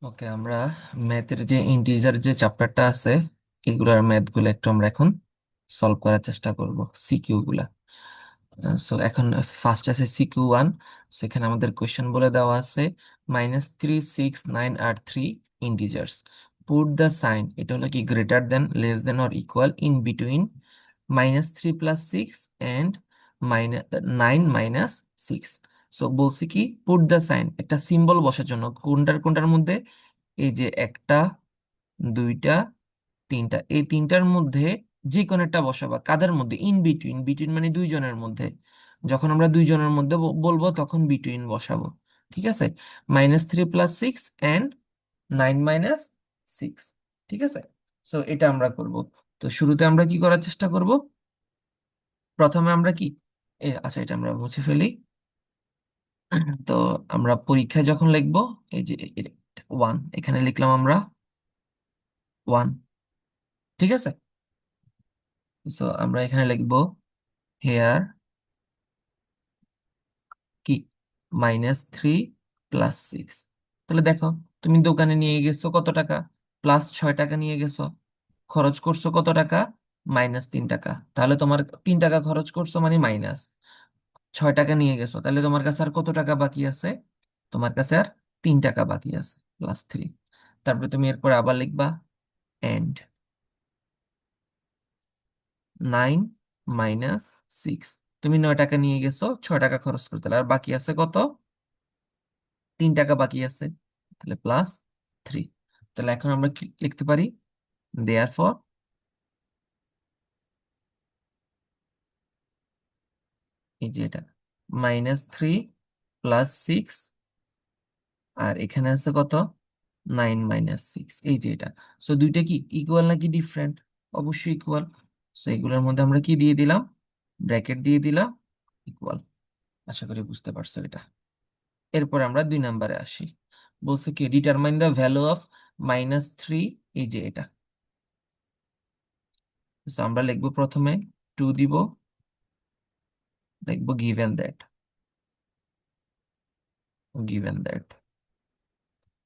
ওকে, আমরা ম্যাথের যে ইন্টিজার যে চ্যাপ্টারটা আছে এগুলার ম্যাথ গুলো একটু আমরা এখন সলভ করার চেষ্টা করব, সিকিউ গুলা। সো এখন ফার্স্ট আছে সিকিউ 1। সো এখানে আমাদের কোয়েশ্চেন বলে দেওয়া আছে -3, 6, 9 আর 3 ইন্টিজার্স, পুট দ্য সাইন, এটা হলো কি greater than, less than or equal in between -3 + 6 and -9 - 6। So বলছি কি পুট দ্য সাইন, একটা সিম্বল বসার জন্য কোনটার কোনটার মধ্যে, এই যে একটা, দুইটা, তিনটা, এই তিনটার মধ্যে যে কোনো একটা বসাবা। কাদের মধ্যে? ইন বিটুইন, বিটুইন মানে দুইজনের মধ্যে। যখন আমরা দুইজনের মধ্যে বলবো তখন বিটুইন বসাবো। ঠিক আছে, -3 + 6 অ্যান্ড 9 - 6। ঠিক আছে, সো এটা আমরা করব। তো শুরুতে আমরা কি করার চেষ্টা করব? প্রথমে আমরা কি, আচ্ছা এটা আমরা মুছে ফেলি। তো আমরা পরীক্ষায় যখন লিখবো, এই যে 1 এখানে লিখলাম আমরা 1। ঠিক আছে, সো আমরা এখানে লিখবো হেয়ার কি -3 + 6। তাহলে দেখো, তুমি দোকানে নিয়ে গেছো কত টাকা? +6 টাকা নিয়ে গেছো। খরচ করছো কত টাকা? -3 টাকা। তাহলে তোমার 3 টাকা খরচ করছো মানে -6 টাকা নিয়ে গেছো, তাহলে তোমার কাছে আর কত টাকা বাকি আছে? তোমার কাছে আর 3 টাকা বাকি আছে, +3। তারপরে তুমি এরপর আবার লিখবা এন্ড 9 - 6। তুমি 9 টাকা নিয়ে গেছো, 6 টাকা খরচ করতে, আর বাকি আছে কত? 3 টাকা বাকি আছে, তাহলে +3। তাহলে এখন আমরা কি লিখতে পারি? দেয়ার ফর, এই যে এটা -3 + 6, আর এখানে আছে কত? 9 - 6, এই যে এটা। সো দুইটা কি ইকুয়াল নাকি ডিফারেন্ট? অবশ্যই ইকুয়াল। সো এগুলোর মধ্যে আমরা কি দিয়ে দিলাম? ব্র্যাকেট দিয়ে দিলাম, ইকুয়াল। আশা করি বুঝতে পারছো এটা। এরপর আমরা 2 নম্বরে আসি। বলছে কি ডিটারমাইন দ্য ভ্যালু অফ -3, এই যে এটা। So আমরা লিখবো প্রথমে 2 দিব, লিখবো গিভেন দ্যাট।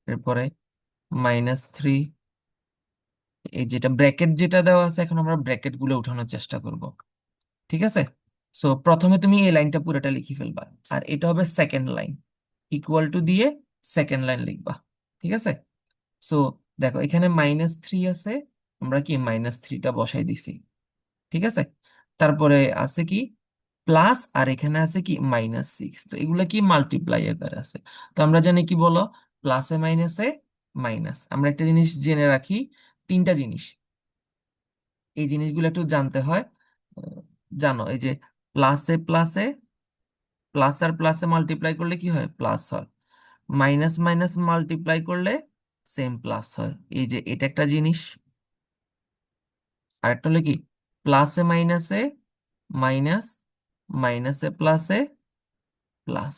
এরপরে -3, এই যেটা ব্র্যাকেট যেটা দেওয়া আছে, এখন আমরা ব্র্যাকেট গুলো উঠানোর চেষ্টা করব। ঠিক আছে, সো প্রথমে তুমি এই লাইনটা পুরোটা লিখে ফেলবা, আর এটা হবে সেকেন্ড লাইন, ইকুয়াল টু দিয়ে সেকেন্ড লাইন লিখবা। ঠিক আছে, সো দেখো এখানে -3 আছে, আমরা কি -3টা বসাই দিছি। ঠিক আছে, তারপরে আছে কি প্লাস, আর এখানে আছে কি -6। তো এগুলা কি মাল্টিপ্লাই আকারে আছে। তো আমরা জানি কি বলো, প্লাসে মাইনাসে মাইনাস। আমরা একটা জিনিস জেনে রাখি, তিনটা জিনিস, এই জিনিসগুলো একটু জানতে হয়। আহ, জানো এই যে প্লাসে প্লাসে, প্লাস আর প্লাসে মাল্টিপ্লাই করলে কি হয়? প্লাস হয়। মাইনাস মাইনাস মাল্টিপ্লাই করলে সেম প্লাস হয়, এই যে এটা একটা জিনিস। আরেকটা হলো কি প্লাসে মাইনাসে মাইনাস, মাইনাসে প্লাসে প্লাস,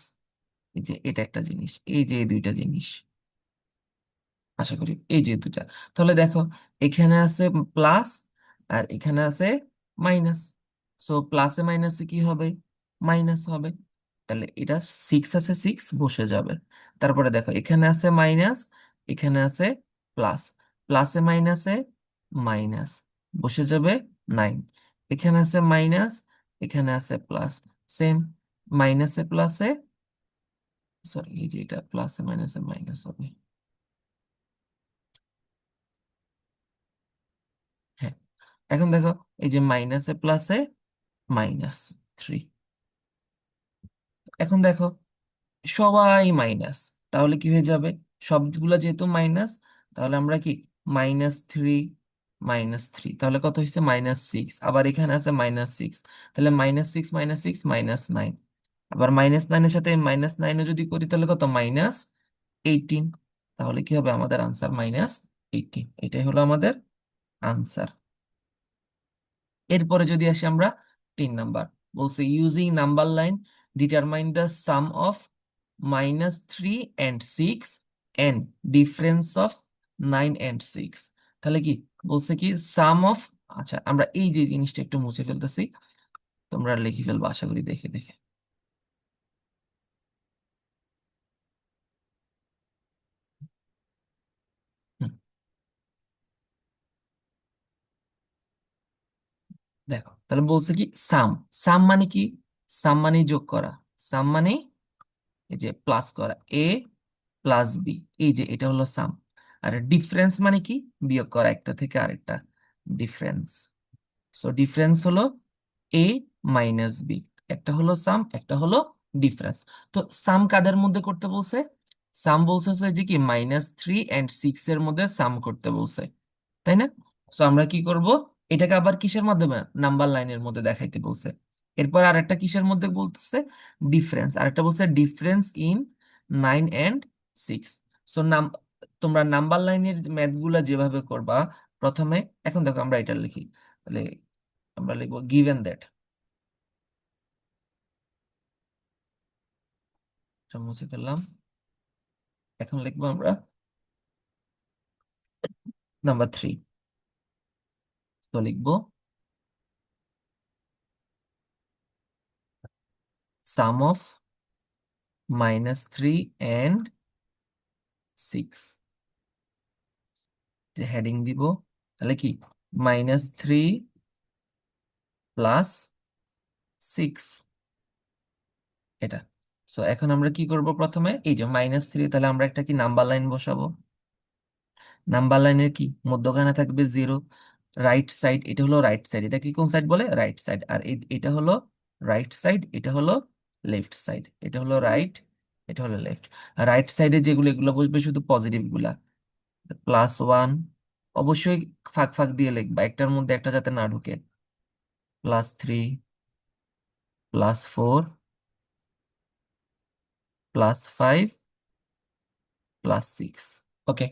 এই যে এটা একটা জিনিস। এই যে এই দুইটা জিনিস, আশা করি এই যে দুইটা। তাহলে দেখো এখানে আছে প্লাস, আর এখানে আছে মাইনাস। সো প্লাসে মাইনাসে কি হবে? মাইনাস হবে। তাহলে এটা 6 আছে, 6 বসে যাবে। তারপরে দেখো এখানে আছে মাইনাস, এখানে আছে প্লাস, প্লাসে মাইনাসে মাইনাস, বসে যাবে 9। এখানে আছে মাইনাস, এখানে আছে প্লাস, সেম, মাইনাসে প্লাসে, সরি এই যে এটা প্লাসে মাইনাসে মাইনাস হবে। হ্যাঁ, এখন দেখো এই যে মাইনাসে প্লাসে -3। এখন দেখো সবাই মাইনাস, তাহলে কি হয়ে যাবে? সবগুলা যেহেতু মাইনাস, তাহলে আমরা কি -3 - 3, তাহলে কত হয়েছে? -6। আবার এখানে আছে -6, তাহলে -6 - 6 -9। আবার -9-এর সাথে -9ও যদি করি তাহলে কত? -18। তাহলে কি হবে আমাদের আনসার? -18। এটাই হলো আমাদের আনসার। এরপরে যদি আসি আমরা 3 নাম্বার, বলছে using number line determine the sum of -3 and 6 and difference of 9 and 6। তাহলে কি বলছে কি সাম অফ, আচ্ছা আমরা এই যে জিনিসটা একটু মুছে ফেলতেছি, তোমরা লিখে ফেলবো আশা করি দেখে দেখে। দেখো তাহলে বলছে কি সাম। সাম মানে কি? সাম মানে যোগ করা। সাম মানে এই যে প্লাস করা, এ প্লাস বি, এই যে এটা হলো সাম। আর ডিফারেন্স মানে কি? বিয়োগ করা একটা থেকে আরেকটা, ডিফারেন্স। সো ডিফারেন্স হলো এ মাইনাস বি। একটা হলো সাম, একটা হলো ডিফারেন্স। তো সাম কাদের মধ্যে করতে বলছে? সাম বলছে হচ্ছে যে কি -3 and 6 এর মধ্যে সাম করতে বলছে, তাই না? তো আমরা কি করব, এটাকে আবার কিসের মাধ্যমে? নাম্বার লাইনের মধ্যে দেখাইতে বলছে। এরপর আরেকটা কিসের মধ্যে বলতেছে? ডিফারেন্স। আরেকটা বলছে ডিফারেন্স ইন 9 and 6। সো তোমরা নাম্বার লাইনের ম্যাথ গুলা যেভাবে করবা, প্রথমে এখন দেখো আমরা এটা লিখি, তাহলে আমরা লিখবো গিভেন দ্যাট, মুছে ফেললাম। এখন লিখবো আমরা নাম্বার 3। তো লিখবো সাম অফ -3 and 6, যে হেডিং দিব, তাহলে কি -3 + 6, এটা। সো এখন আমরা কি করব, প্রথমে এই যে -3, তাহলে আমরা একটা কি নাম্বার লাইন বসাবো। নাম্বার লাইনের কি মধ্যখানে থাকবে 0। রাইট সাইড, এটা হলো রাইট সাইড, এটা কি কোন সাইড বলে? Right side. আর এটা হলো রাইট সাইড, এটা হলো লেফট সাইড। এটা হলো রাইট, এটা হলো লেফট। রাইট সাইডে যেগুলো, এগুলো বসবে শুধু পজিটিভ গুলা, +1। অবশ্যই ফাঁক ফাঁক দিয়ে লিখবা, একটার মধ্যে একটা যাতে না ঢুকে। +3, +4, +5, +6। ওকে।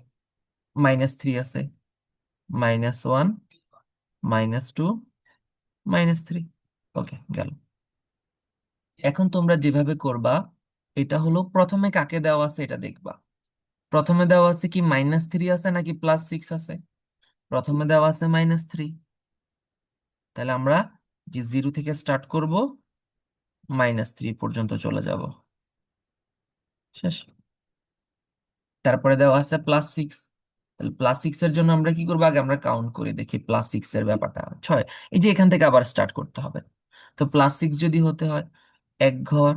-3 আছে, -1, -2, -3। ওকে, গেল। এখন তোমরা যেভাবে করবা, এটা হলো প্রথমে কাকে দেওয়া আছে এটা দেখবা। প্রথমে দেওয়া আছে কি -3 আছে নাকি +6 আছে? প্রথমে দেওয়া আছে -3। তাহলে আমরা যে 0 থেকে স্টার্ট করব, -3 পর্যন্ত চলে যাব, শেষ। তারপরে দেওয়া আছে +6। তাহলে +6 এর জন্য আমরা কি করবো, আগে আমরা কাউন্ট করে দেখি +6 এর ব্যাপারটা 6। এই যে এখান থেকে আবার স্টার্ট করতে হবে। তো +6 যদি হতে হয়, 1 ঘর,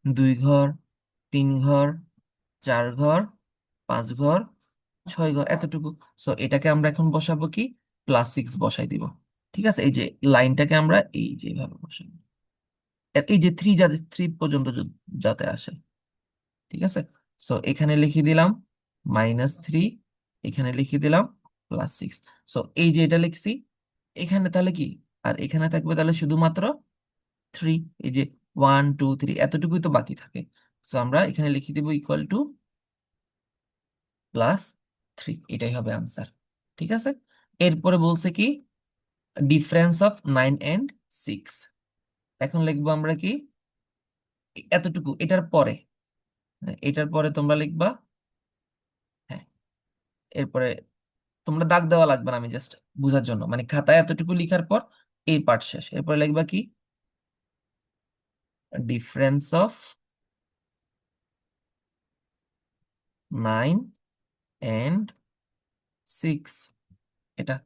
2 ঘর, 3 ঘর, 4 ঘর, 5 ঘর, 6 ঘর, এতটুকু। সো এটাকে আমরা এখন বসাবো কি, +6 বসাই দিব। ঠিক আছে, এই যে লাইনটাকে আমরা এই যেভাবে বসাই, এই যে 3 যাতে 3 পর্যন্ত যাতে আসে। ঠিক আছে। সো এখানে লিখে দিলাম -3, এখানে লিখে দিলাম +6। সো এই যে এটা লিখছি এখানে, তাহলে কি, আর এখানে থাকবে তাহলে শুধুমাত্র 3। এই যে 1 2 3 এতটুকুই তো বাকি থাকে। সো আমরা এখানে লিখে দিব +3, এটাই হবে আনসার। ঠিক আছে। এরপরে বলছে কি ডিফারেন্স অফ 9 and 6। এখন লিখবো আমরা কি এতটুকু, এটার পরে, এটার পরে তোমরা লিখবা, হ্যাঁ, এরপরে তোমরা দাগ দেওয়া লাগবে না, আমি জাস্ট বুঝার জন্য, মানে খাতায় এতটুকু লিখার পর এই পার্ট শেষ। এরপরে লিখবা কি ডিফারেন্স অফ 9 and 6, এটা।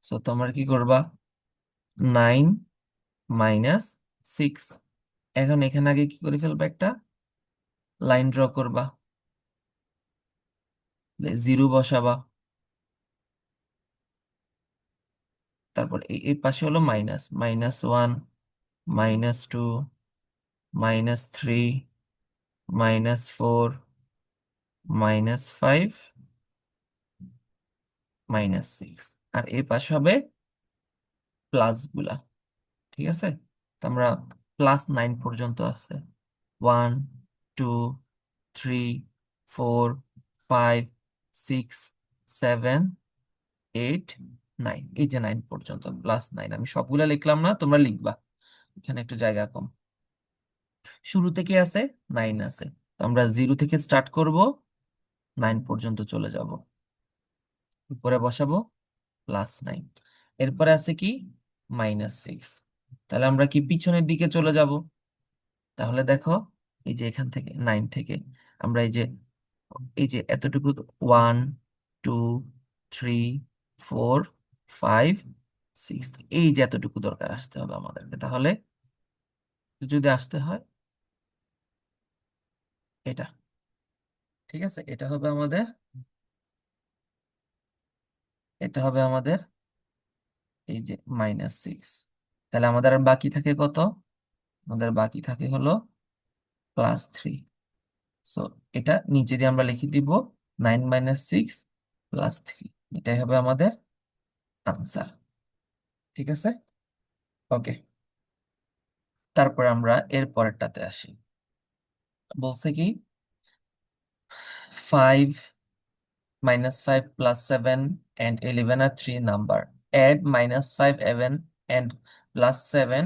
সো তোমরা কি করবা, 9 - 6। এখন এখানে আগে কি করে ফেলবা, একটা লাইন ড্র করবা, 0 বসাবা। তারপর এই পাশে হলো মাইনাস, -1, -2, -3, -4, -5, -6। আর এই পাশে হবে প্লাস গুলা। ঠিক আছে। তো আমরা +9 পর্যন্ত আছে, 1 2 3 4 5 6 7 8 9, এই যে 9 পর্যন্ত, +9। আমি সবগুলা লিখলাম না, তোমরা লিখবা, এখানে একটু জায়গা কম। শুরুতে কি আছে, 9 আছে। তো আমরা 0 থেকে স্টার্ট করব, 9 পর্যন্ত চলে যাব, উপরে বসাবো +9। এরপরে আছে কি -6। তাহলে আমরা কি পিছনের দিকে চলে যাব। তাহলে দেখো, এই যে এখান থেকে 9 থেকে আমরা এই যে এতটুকু, 1 2 3 4 5 সিক্স, এই যে এতটুকু দরকার আসতে হবে আমাদেরকে, তাহলে যদি আসতে হয় এটা, ঠিক আছে, এটা হবে আমাদের এই যে -6। তাহলে আমাদের আর বাকি থাকে কত? আমাদের বাকি থাকে হলো +3। সো এটা নিচে দিয়ে আমরা লিখে দিব 9 - 6 + 3, এটাই হবে আমাদের আনসার। ঠিক আছে, ওকে। তারপর আমরা এর পরেরটাতে আসি। বলছে কি 5 - 5 + 7 and 11 are three number. Add -5 7 and +7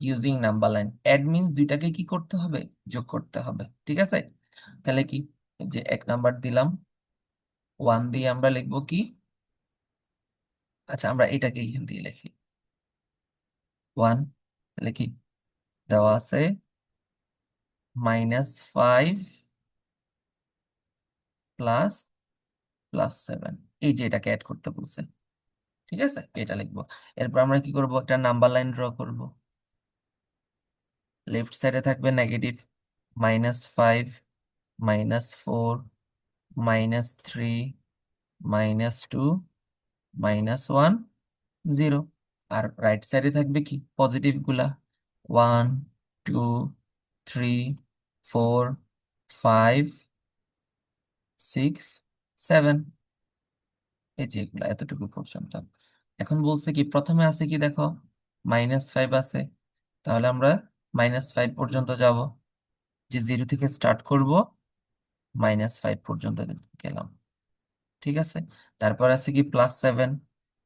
using number line. Add means দুইটাকে কি করতে হবে? যোগ করতে হবে। ঠিক আছে, তাহলে কি, এই যে এক নাম্বার দিলাম 1 দিয়ে আমরা লিখবো কি, আচ্ছা আমরা এটাকে এখান দিয়ে লিখি 1, তাহলে কি দেওয়া আছে -5 প্লাস +7, এই যে এটাকে অ্যাড করতে বলছে। ঠিক আছে, এটা লিখবো। এরপর আমরা কি করব, একটা নাম্বার লাইন ড্র করব। লেফট সাইডে থাকবে নেগেটিভ -5, -4, -3, -2, -1, 0। আর রাইট সাইডে থাকবে কি পজিটিভ গুলা, 1, 2, 3, 4, 5, 6, 7, এই যে এগুলা এতটুকু পর্যন্ত। এখন বলছে কি প্রথমে আছে কি দেখো -5 আছে, তাহলে আমরা -5 পর্যন্ত যাব, যে 0 থেকে স্টার্ট করব, -5 পর্যন্ত গেলাম। ঠিক আছে, তারপর আছে কি +7।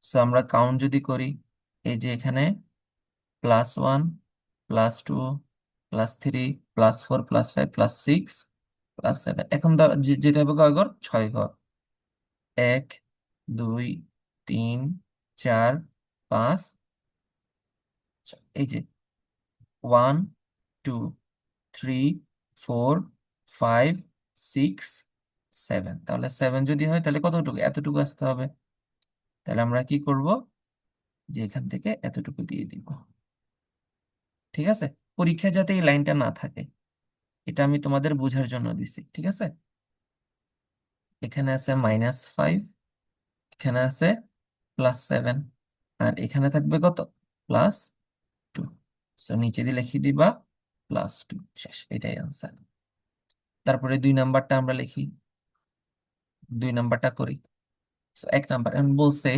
সো আমরা কাউন্ট যদি করি, এই যে এখানে +1, +2, +3, +4, +5, +6, +7। এখন যেতে হবে কয় ঘর? 6 ঘর। 1, 2, 3, 4, 5, এই যে 1, 2, 3, 4, 5, 6, 7। তাহলে 7 যদি হয় তাহলে কতটুকু? এতটুকু আসতে হবে। তাহলে আমরা কি করব, যে এখান থেকে এতটুকু দিয়ে দিব। ঠিক আছে, পরীক্ষায় যাতে এই লাইনটা না থাকে, এটা আমি তোমাদের বোঝার জন্য দিছি। ঠিক আছে, এখানে আছে -5, এখানে আছে +7, আর এখানে থাকবে কত? +2। সো নিচে দিয়ে লিখে দিবা +2, শেষ, এটাই আনসার। তারপরে 2 নাম্বারটা আমরা লিখি, 2 নাম্বারটা করি। So, এক নাম্বার এখন বলছে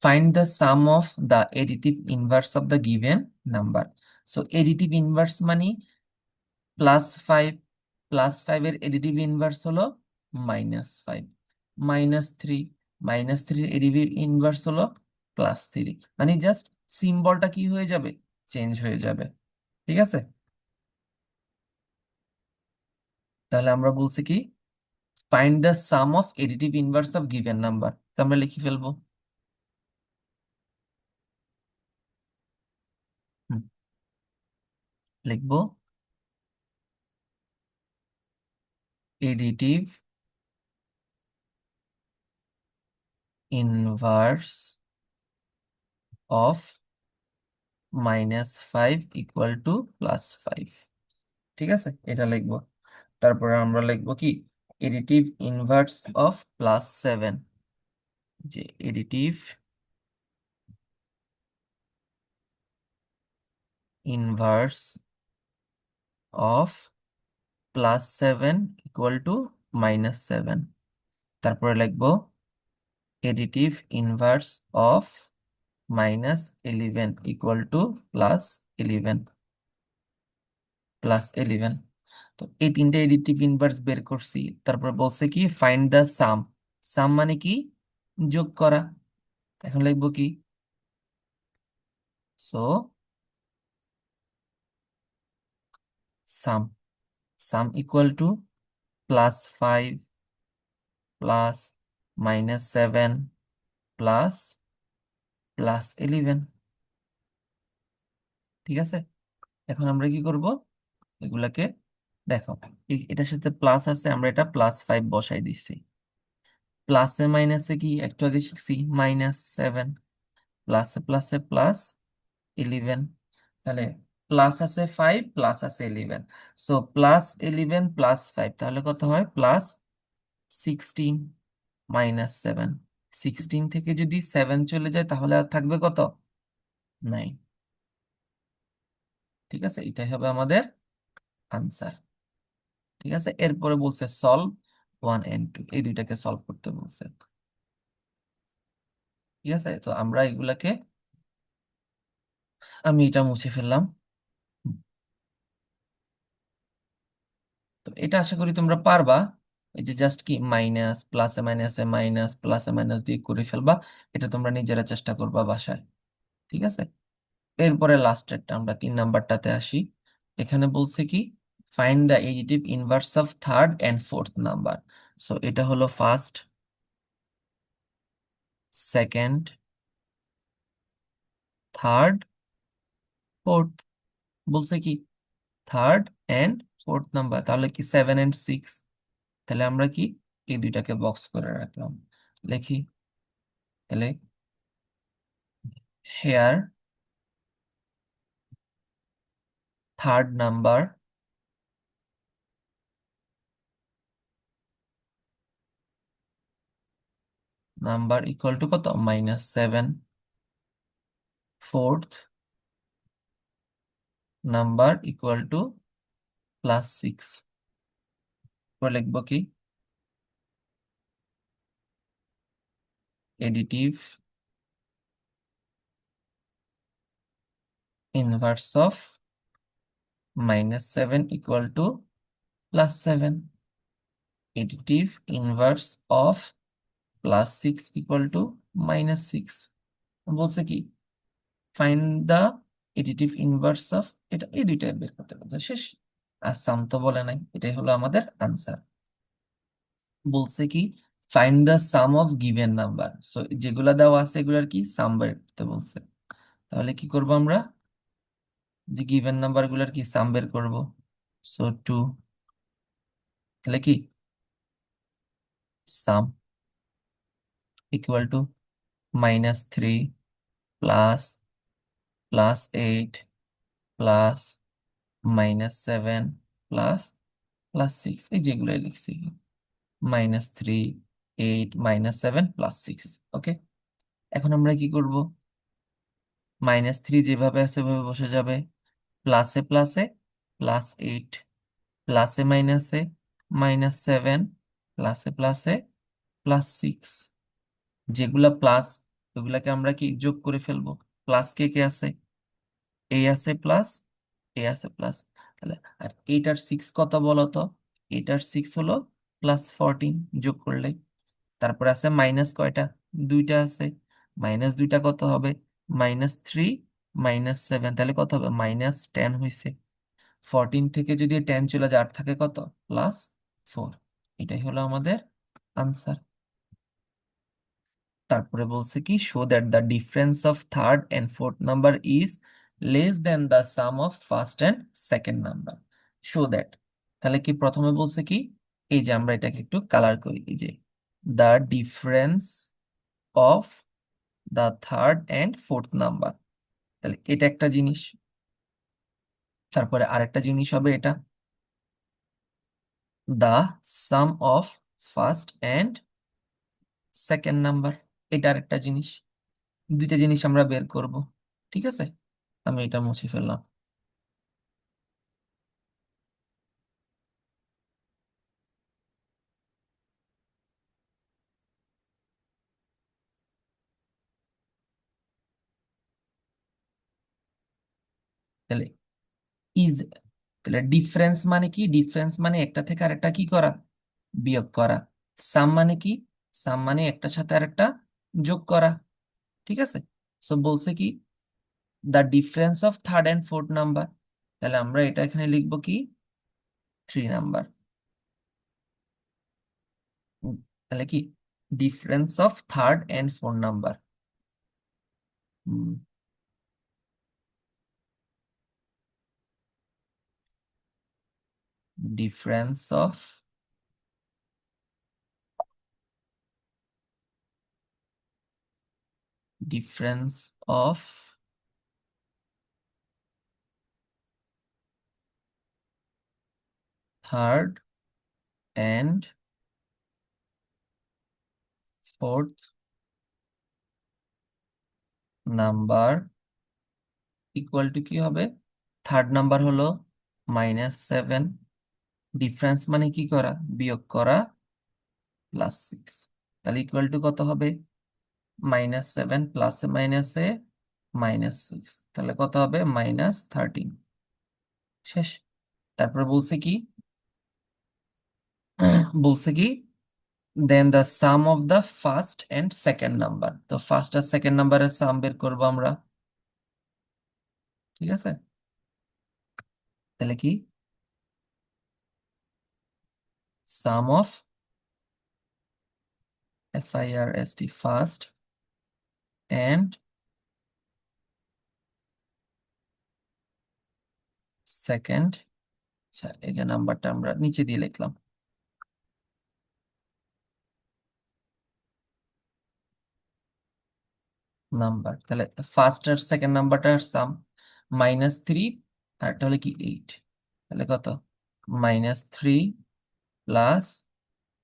find the sum of the additive inverse of the given number. So additive inverse মানে +5, +5 এর এডিটিভ ইনভার্স হলো -5, -3, -3 এর এডিটিভ ইনভার্স হলো +3, মানে জাস্ট সিম্বলটা কি হয়ে যাবে? চেঞ্জ হয়ে যাবে। ঠিক আছে, তাহলে আমরা বলছি কি find the sum of additive inverse of given number, তো আমরা লিখে ফেলবো। হুম, লিখবো এডিটিভ ইনভার্স অফ -5 = +5। ঠিক আছে, এটা লিখবো। তারপরে আমরা লিখবো কি এডিটিভ ইনভার্স অফ +7, যে এডিটিভ ইনভার্স অফ +7 = -7। তারপরে লিখবো এডিটিভ ইনভার্স অফ -11 +11, +11। তো এই তিনটে এডিটিভ ইনভার্স বের করছি। তারপর বলছে কি ফাইন্ড দ্য সাম। সাম মানে কি? যোগ করা। এখন লিখবো কি, সো সাম, +5 প্লাস -7 +11। ঠিক আছে, এখন আমরা কি করব, এগুলাকে দেখো, এটার সাথে প্লাস আছে, আমরা এটা +5 বসাই দিচ্ছি। প্লাসে মাইনাসে কি একটু আগে শিখছি, -7, প্লাসে প্লাসে প্লাস 11, তাহলে প্লাস আছে 5 প্লাস আছে 11, সো +11 +5 তাহলে কত হয় +16 -7, 16 থেকে যদি 7 চলে যায় তাহলে আর থাকবে কত 9। ঠিক আছে, এটাই হবে আমাদের আনসার। ঠিক আছে, এরপরে বলছে সলভ 1 and 2, এই দুইটাকে সলভ করতে বলছে। ঠিক আছে, তো আমরা এগুলাকে, আমি এটা মুছে ফেললাম। তো এটা আশা করি তোমরা পারবা। এই যে জাস্ট কি মাইনাস প্লাসে মাইনাসে মাইনাস প্লাসে মাইনাস দিয়ে করে ফেলবা, এটা তোমরা নিজেরা চেষ্টা করবা বাসায়। ঠিক আছে, এরপরে লাস্টেরটা আমরা 3 নাম্বারটাতে আসি। এখানে বলছে কি find the additive inverse of third and fourth number. So এটা হলো ফার্স্ট, সেকেন্ড, থার্ড, ফোর্থ। বলছে কি থার্ড এন্ড ফোর্থ নাম্বার, তাহলে কি 7 and 6। তাহলে আমরা কি এই দুইটাকে বক্স করে রাখলাম, লিখি তাহলে here third number equal to কত -7, ফোর্থ নাম্বার ইকুয়াল টু +6। লিখবো কি additive inverse of -7 equal to +7, additive inverse of +6 equal to -6। বলছে কি find the additive inverse of, এটা এই দুইটা বের করতে বলছে, শেষ। আর সাম তো বলে নাই, এটাই হলো আমাদের আনসার। বলছে কি find the sum of given number, so যেগুলা দেওয়া আছে এগুলার কি সাম বের করতে বলছে। তাহলে কি করব আমরা, যে গিভেন নাম্বার গুলার কি সাম বের করব। সো 2, তাহলে কি সাম equal to -3 plus +8 plus -7 plus +6, এই যেগুলো লিখছি -3, 8, -7 +6। ওকে, এখন আমরা কি করব, -3 যেভাবে আছে ওভাবে বসে যাবে, প্লাসে প্লাসে +8, প্লাসে মাইনাসে -7, প্লাসে প্লাসে +6, যেগুলা প্লাস ওগুলাকে আমরা কি যোগ করে ফেলবো। প্লাস কে কে আছে, এ আছে প্লাস, এ আছে প্লাস, তাহলে আর এইটার 6 কত বলো তো, এইটার 6 হলো +14 যোগ করলে। তারপর আছে মাইনাস কয়টা, দুইটা আছে, মাইনাস দুইটা কত হবে -3 -7, তাহলে কত হবে -10 হয়েছে। 14 থেকে যদি 10 চলে যায় আর থাকে কত +4, এটাই হলো আমাদের আনসার। তারপরে বলছে কি show that the difference of third and fourth number is less than the sum of first and second number. Show that, তাহলে কি প্রথমে বলছে কি, এই যে আমরা এটাকে একটু কালার করি, এই যে the difference of the third and fourth number, তাহলে এটা একটা জিনিস। তারপরে আরেকটা জিনিস হবে এটা the sum of first and second number, এটা আরেকটা জিনিস। দুইটা জিনিস আমরা বের করব। ঠিক আছে, আমি এটা মুছে ফেললাম। তাহলে ইজ, তাহলে ডিফারেন্স মানে কি, ডিফারেন্স মানে একটা থেকে আরেকটা কি করা, বিয়োগ করা। সাম মানে কি, সাম মানে একটার সাথে আরেকটা যোগ করা। ঠিক আছে, সো বলছে কি the difference of third and fourth number, তাহলে আমরা এটা এখানে লিখবো কি 3 নাম্বার। তাহলে কি difference of third and fourth number, difference of difference of third and fourth number equal to কি হবে? থার্ড নাম্বার হলো -7, ডিফারেন্স মানে কি করা, বিয়োগ করা, +6। তাহলে ইকুয়াল টু কত হবে? -7 প্লাসে মাইনাসে -6, তাহলে কত হবে? -13। শেষ। তারপরে বলছে কি, বলছে কি, then the sum of the first and second number. তো ফার্স্ট আর সেকেন্ড নাম্বারের সাম বের করবো আমরা। ঠিক আছে, তাহলে কি, sum of FIRST first and second. আচ্ছা, এই যে নাম্বারটা আমরা নিচে দিয়ে লিখলাম নাম্বার, তাহলে ফার্স্ট আর সেকেন্ড নাম্বারটার সাম -3, আর এটা হলো কি 8। তাহলে কত? -3 প্লাস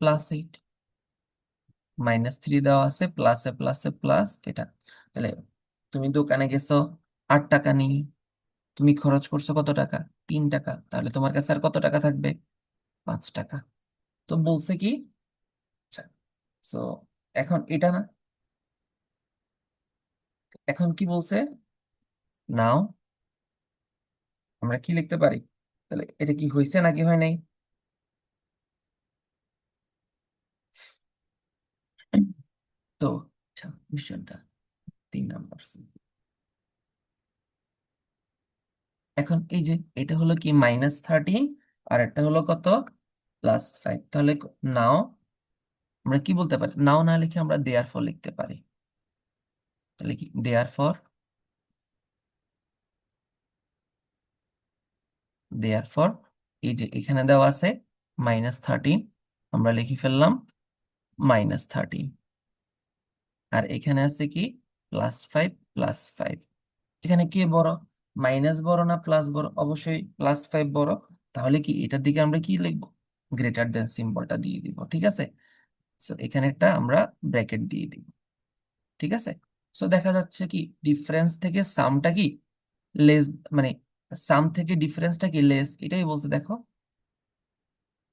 +8, -3 দেওয়া আছে, প্লাসে প্লাসে প্লাস এটা। তাহলে তুমি দোকানে গেছো 8 টাকা নিয়ে, তুমি খরচ করছো কত টাকা? 3 টাকা। তাহলে তোমার কাছে আর কত টাকা থাকবে? 5 টাকা। তো বলছে কি, আচ্ছা, তো এখন এটা না, এখন কি বলছে, নাও আমরা কি লিখতে পারি? তাহলে এটা কি হয়েছে নাকি হয় নাই? তো আচ্ছা, কোশ্চেনটা 3 নাম্বার। এখন এই যে এটা হলো কি -13, আর এটা হলো কত? +5। তাহলে নাও আমরা কি বলতে পারি? নাও না লিখে আমরা দেয়ার ফর লিখতে পারি। তাহলে কি দেয়ার ফর, দেয়ার ফর এই যে এখানে দেওয়া আছে -13, আমরা লিখে ফেললাম -13। আর এখানে আছে কি +5 +5। এখানে কি বড়, মাইনাস বড় না প্লাস বড়? অবশ্যই +5 বড়। তাহলে কি এটার দিকে আমরা কি লিখবো? গ্রেটার দেন সিম্বলটা দিয়ে দিব। ঠিক আছে, সো এখানে একটা আমরা ব্র্যাকেট দিয়ে দিব। ঠিক আছে, সো দেখা যাচ্ছে কি ডিফারেন্স থেকে সামটা কি লেস, মানে সাম থেকে ডিফারেন্সটা কি লেস, এটাই বলছে দেখো।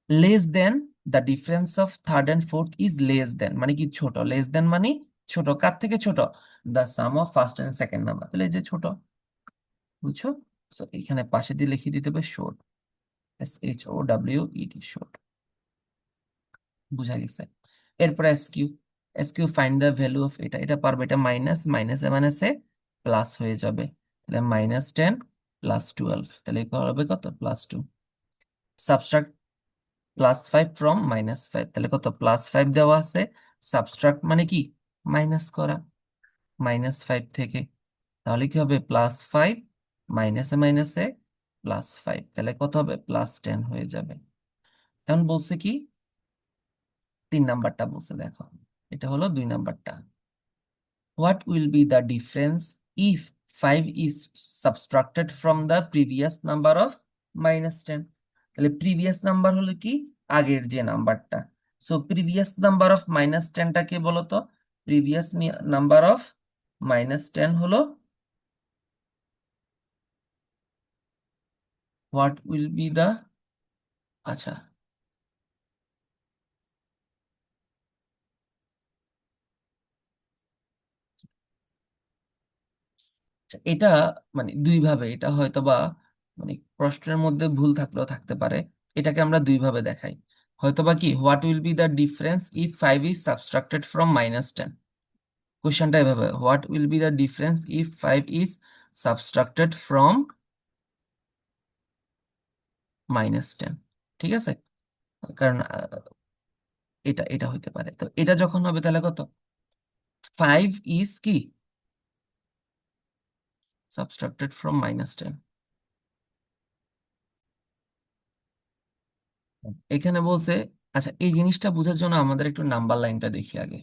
Less than, the difference of third and fourth is less than মানে কি ছোট, লেস দেন মানে ছোট, কার থেকে ছোট? The sum of first and second number, তাহলে এই যে ছোট। বুঝছো? সো এখানে পাশে দিয়ে লিখে দিতে হবে শর্ট, SHOWED, শর্ট। বুঝা গেছে? এরপরে SQ, SQ find the value of এটা, এটা পারবে, এটা মাইনাস, মাইনাসে মাইনাসে প্লাস হয়ে যাবে। তাহলে -10 +12, তাহলে কি হবে কত? +2। সাবট্রাক্ট +5 ফ্রম -5, তাহলে কত? +5 দেওয়া আছে, সাবট্রাক্ট মানে কি মাইনাস করা -5 থেকে। তাহলে কি হবে? +5 মাইনাসে মাইনাসে +5, তাহলে কত হবে? +10 হয়ে যাবে। এখন বলছে কি 3 নাম্বারটা বলছে দেখো, এটা হলো 2 নাম্বারটা। What will be the difference if 5 is subtracted from the previous number of -10? তাহলে প্রিভিয়াস নাম্বার হলো কি আগের যে নাম্বারটা। সো প্রিভিয়াস নাম্বার অফ -10টা কে বলো তো? প্রিভিয়াস নাম্বার অফ -10 হলো, হোয়াট উইল বি দা, আচ্ছা, আচ্ছা, এটা মানে দুইভাবে, এটা হয়তো বা মানে প্রশ্নের মধ্যে ভুল থাকলেও থাকতে পারে। এটাকে আমরা দুইভাবে দেখাই। হয়তো বা কি, what will be the difference if 5 is subtracted from -10? কোশ্চেনটা এভাবে, what will be the difference if 5 is subtracted from -10? ঠিক আছে, কারণ এটা এটা হইতে পারে। তো এটা যখন হবে তাহলে কত? 5 ইজ কি সাবট্রাক্টেড ফ্রম -10। এখানে বলছে, আচ্ছা এই জিনিসটা বোঝার জন্য আমাদের একটু নাম্বার লাইনটা দেখি আগে।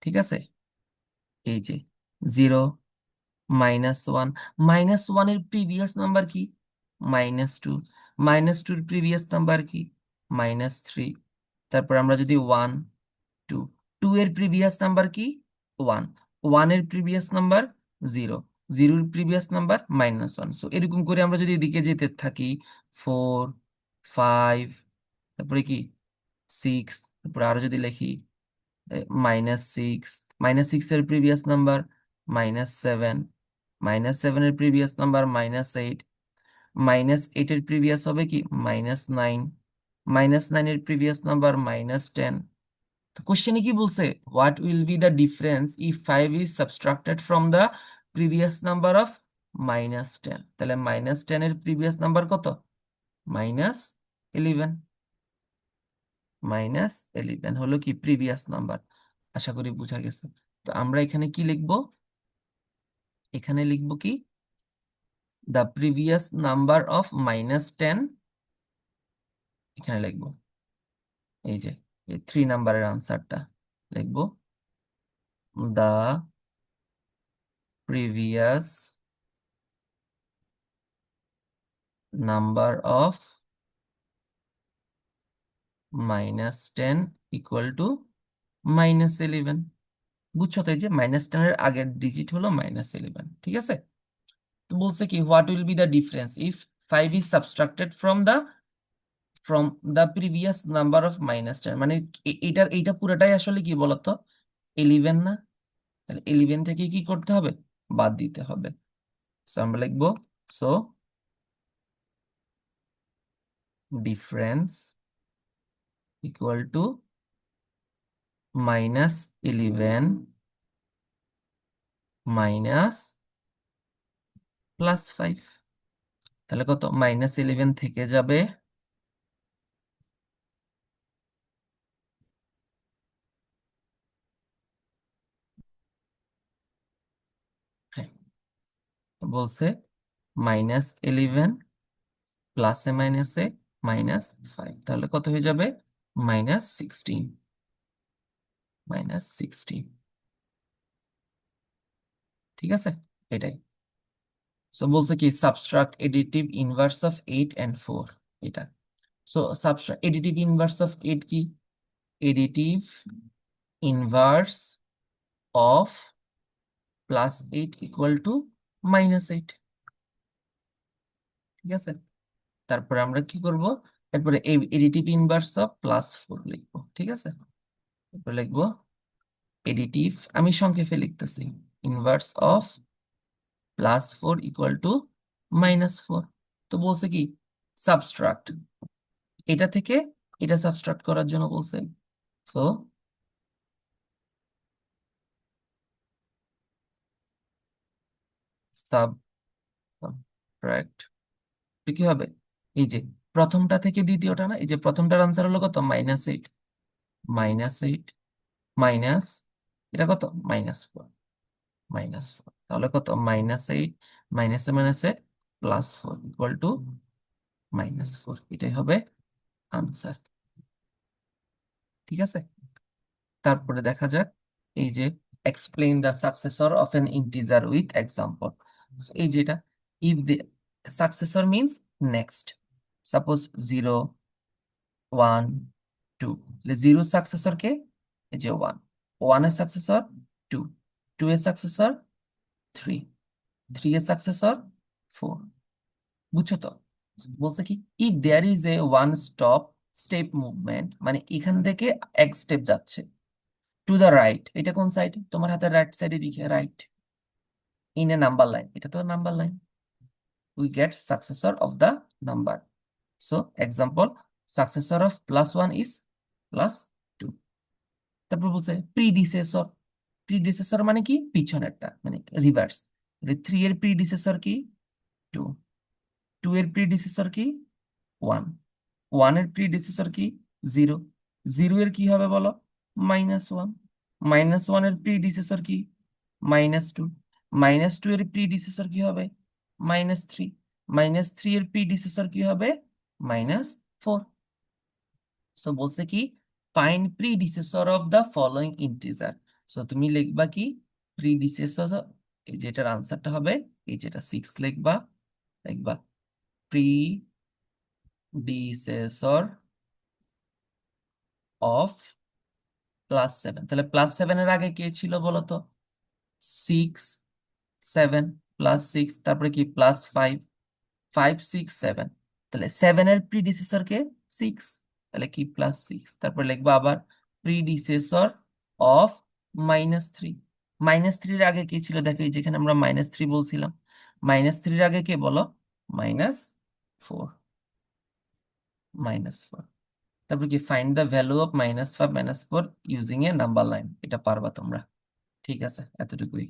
ঠিক আছে, এই যে 0, -1, -1 এর প্রিভিয়াস নাম্বার কি? -2, -2 এর প্রিভিয়াস নাম্বার কি? -3। তারপর আমরা যদি 1, 2, 2 এর প্রিভিয়াস নাম্বার কি? 1, 1 এর প্রিভিয়াস নাম্বার 0, 0 এর প্রিভিয়াস নাম্বার -1। সো এরকম করে আমরা যদি এদিকে যেতে থাকি 4, 5, তারপরে কি 6, তারপরে আরো যদি লিখি -6, -6 এর প্রিভিয়াস নাম্বার -7, -7 এর প্রিভিয়াস নাম্বার -8, -8 এর প্রিভিয়াস হবে কি -9, -9 এর প্রিভিয়াস নাম্বার -10। তো কোশ্চেনে কি বলছে, what will be the difference if 5 is subtracted from the previous number of -10? তাহলে -10 এর প্রিভিয়াস নাম্বার কত? -11, -11 হলো কি প্রিভিয়াস নাম্বার। আশা করি বোঝা গেছে। তো আমরা এখানে কি লিখবো? এখানে লিখবো কি, দ্য প্রিভিয়াস নাম্বার অফ -10, এখানে লিখবো এই যে এই 3 নাম্বারের আনসারটা লিখবো, the previous number of -10 equal to -11। বুঝছো তো, এই যে -10 এর আগের ডিজিট হলো -11, ঠিক আছে? তো বলছে কি, what will be the difference if 5 is subtracted from the previous number of -10, মানে এইটা পুরোটাই আসলে কি বলতো 11 না? তাহলে 11 থেকে কি করতে হবে? বাদ দিতে হবে। সো আমরা লিখবো, so difference equal to -11 minus +5। তাহলে কত? -11 থেকে যাবে, হ্যাঁ বলছে -11 প্লাসে মাইনাসে -5, তাহলে কত হয়ে যাবে? -16, -16, ঠিক আছে? এটাই। সো বলছে কি, subtract additive inverse of 8 and 4, এটা। So subtract additive inverse of 8 কি? Additive inverse of +8 equal to -8, ঠিক আছে? তারপরে আমরা কি করব? তারপরে এডিটিভ ইনভার্স অফ +4 লিখবো, ঠিক আছে? তারপরে লিখবো এডিটিভ, আমি সংক্ষেপে লিখতেছি, ইনভার্স অফ +4 ইকুয়াল টু -4। তো বলছে কি, সাবট্রাক্ট, এটা থেকে এটা সাবট্রাক্ট করার জন্য বলছে। সো সাবট্রাক্ট কি হবে? এই যে প্রথমটা থেকে দ্বিতীয়টা, না? এই যে প্রথমটার আনসার হলো কত? -8, -8 মাইনাস এটা কত? -4, -4, তাহলে কত? -8 মাইনাসে মাইনাসে +4 ইকুয়াল টু -4, এটাই হবে আনসার, ঠিক আছে? তারপরে দেখা যাক, এই যে explain the successor of an integer with example. এই যেটা, if the successor means next, suppose 0, 1, 2, 0 successor কে? এই যে 1, 1 এর সাকসেসর 2, 2 এর সাকসেসর 3, 3 এর সাকসেসর 4। বুঝছো তো? বলছে কি, if there is a one step movement, মানে এখান থেকে এক স্টেপ যাচ্ছে টু দ্য রাইট, এটা কোন সাইড? তোমার হাতের রাইট সাইডে দিকে, right, in a number line, এটা তো number line, we get successor of the number. So example, successor of +1 is +2। তারপর বলছে প্রিডিসেসর, প্রিডিসেসর মানে কি? পিছনেরটা, মানে রিভার্স। 3 এর প্রিডিসেসর কি? 2, 2 এর প্রিডিসেসর কি? 1, 1 এর প্রিডিসেসর কি? 0, 0 এর কি হবে বলো? -1, -1 এর প্রিডিসেসর কি? -2, -2 এর প্রিডিসেসর কি হবে? -3, -3 এর প্রিডিসেসর কি হবে? -4। সো বলছে কি, find predecessor of the following integer. So তুমি লিখবা কি, প্রিডিসেসর, এই যে এটার আনসারটা হবে এই যেটা 6 লিখবা, লিখবা প্রিডিসেসর অফ +7। তাহলে +7 এর আগে কে ছিল বলো তো? 6, 7, +6, তারপরে কি +5, 5, 6, 7। তাহলে 7 এর প্রিডিসেসর কে? 6। তাহলে কি +6, তারপর লিখবো আবার প্রিডিসেসর অফ -3। -3-এর আগে কি ছিল দেখো, এই যেখানে আমরা -3 বলছিলাম, -3-এর আগে কে বলো? -4, -4। তারপর কি find the value of -5, -4 using a number line. এটা পারবা তোমরা। ঠিক আছে, এতটুকুই।